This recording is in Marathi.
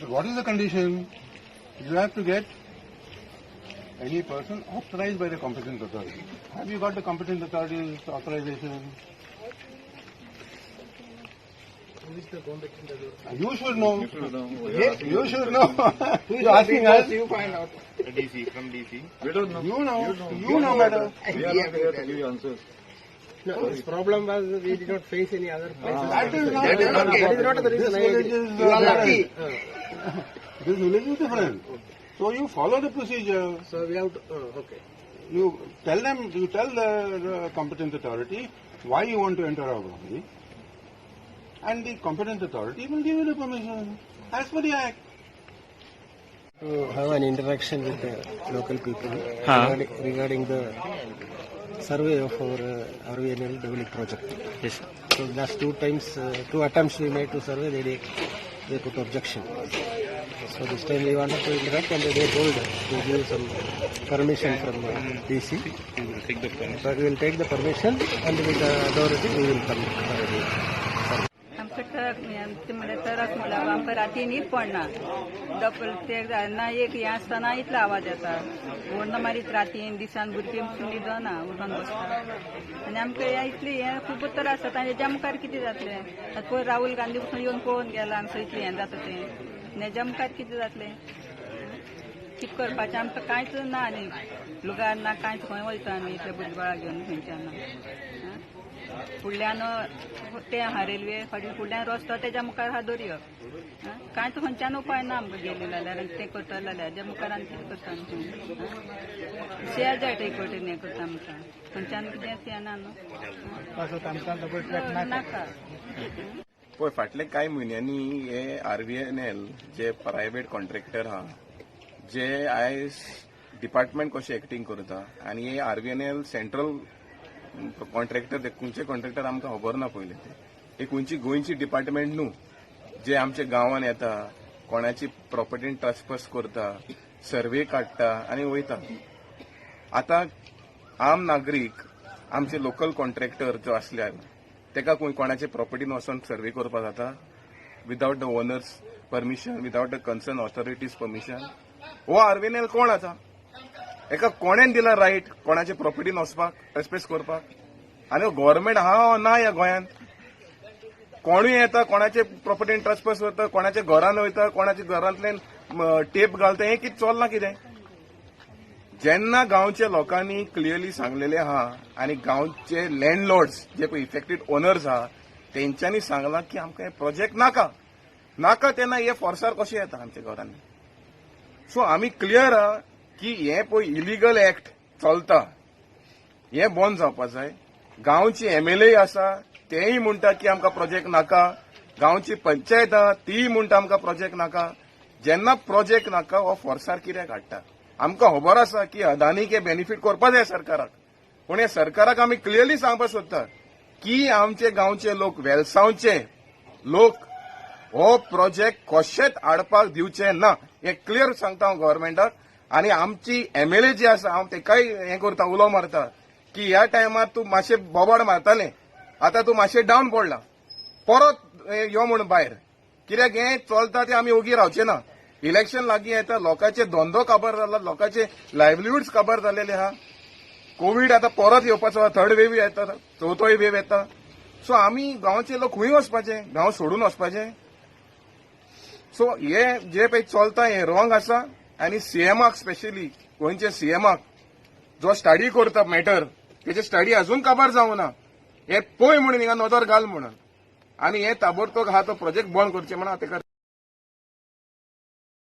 What is the condition? You have to get any person authorized by the competent authority. Have you got the competent authority's authorization? You should know. Yes, you should know. You're asking us. You find out. DC, from DC. We don't know. You know. You know better. We are not here to give you answers. No, his problem was we did not face any other places. That is not the reason. This village is You are lucky. This village is different. So you follow the procedure. So we have to, okay. You tell the competent authority why you want to enter our property, and the competent authority will give you the permission as per the act. To have an interaction with the local people regarding the survey of our RVNL Devali project. Yes. So last two attempts we made to survey, they put objection. So this time we wanted to interact, and they told us to give some permission from DC. We will take the permission. But we will take the permission, and with the authority we will come. आमचं ट्रक मला आमकां राती न्हीद पडना ते ना एक हें आसतना इतलो आवाज येता ओडना मारीत रातीन दिसान भुरगीं न्हिदना उठोन बसता आनी आमकां इतली हें खूब त्रास जाता आनी हेज्या मुखार कितें जातलें आतां पळय राहुल गांधी पसून येवन पळोवन गेला आमचो इतलें हें जाता तें आनी हेज्या मुखार कितें जातलें कितें करपाचें आमकां कांयच ना आनी लुगार ना कांयच खंय वयता आमी इतले भुरगीं घेवन खंयच्यान फुडल्यान ते रेल्वे फुडल्यान रस्तो तेज्या मुखार हा दर्यो कांयच खंयच्यान उपाय ना आमकां गेले जाल्यार तें करता जाल्यार हेज्या मुखार आनी कितें करता शेअर जाय ते कडेन हें करता आमकां खंयच्यान कितें येना न्हू नाका पळय फाटले कांय म्हयन्यांनी हे RVNL जे प्रायव्हेट कॉन्ट्रॅक्टर आहा जे आयज डिपार्टमेंट कशें एक्टिंग करता आनी हे RVNL सेंट्रल कॉन्ट्रॅक्टर ते खंयचे कॉन्ट्रॅक्टर आमकां खबर ना पयले ते खंयची गोंयची डिपार्टमेंट न्हू जे आमच्या गांवांत येता कोणाची प्रॉपर्टीन ट्रान्सफर करता सर्वे काडटा आनी वयता आतां आम नागरीक आमचे लोकल कॉन्ट्रॅक्टर जो आसल्यार तेका कोणाचे प्रॉपर्टीन वचोन सर्वे करपा जाता without the owners permission without the concern authorities permission हो RVNL कोण आसा एका कोणेन दिला रायट कोणाचे प्रॉपर्टीन वचपाक ट्रेस्पेस करपाक आनी गव्हर्नमेंट आहा ना ह्या गोंयांत कोणूय येता कोणाचे प्रॉपर्टीन ट्रेस्पेस करता कोणाच्या घरान वयता कोणाच्या घरांतल्यान टेप घालता हें कितें चलना कितें जेन्ना गांवच्या लोकांनी क्लियरली सांगलेले आहा आनी गांवचे लँडलॉर्ड्स जे पळय इफेक्टेड ओनर्स आहा तेंच्यांनी सांगलां की आमकां हे प्रोजेक्ट नाका तेन्ना हे फोर्सार कशें येता आमच्या घरांनी सो आमी क्लियर आहा की हे पळय इलिगल एक्ट चलता हे बंद जावपा जाय गांवची MLA आसा तेय म्हणटा की आमकां प्रोजेक्ट नाका गांवची पंचायत आहा तीय म्हणटा आमकां प्रोजेक्ट नाका जेन्ना प्रोजेक्ट नाका हो फोर्सार कित्याक हाडटा आमकां खबर आसा की अदानीक हे बेनिफीट करपा जाय सरकाराक पूण हे सरकाराक आमी क्लियरली सांगपाक सोदता की आमचे गांवचे लोक वेलसांवचे लोक हो प्रोजेक्ट कशेंच हाडपाक दिवचे ना हे क्लियर सांगता हांव गव्हर्नमेंटाक आनी आमची MLA जी आसा हांव तेकाय हें करता उलो मारता की ह्या टायमार तूं मातशें बोबाड मारतालें आतां तूं मातशें डावन पडला परत यो म्हूण भायर कित्याक हें चलता तें आमी ओगी रावचे ना इलेक्शन लागीं येता लोकांचे धंदो काबार जाला लोकांचे लायव्हलीहूड्स काबार जालेले आहा कोवीड आतां परत येवपाचो थर्ड वेव येता चवथोय वेव येता सो आमी गांवचे लोक खंय वचपाचे गांव सोडून वचपाचे सो हे जे पळय चलता हें रॉंग आसा आनी CMाक स्पेशली गोंयचे CMाक जो स्टडी करता मॅटर तेचे स्टडी अजून काबार जावं ना हे पळय म्हणून हिंगा नजर घाल म्हणून आनी हे ताबडतोब हा तो प्रोजेक्ट बंद करचे म्हणून हांव तेका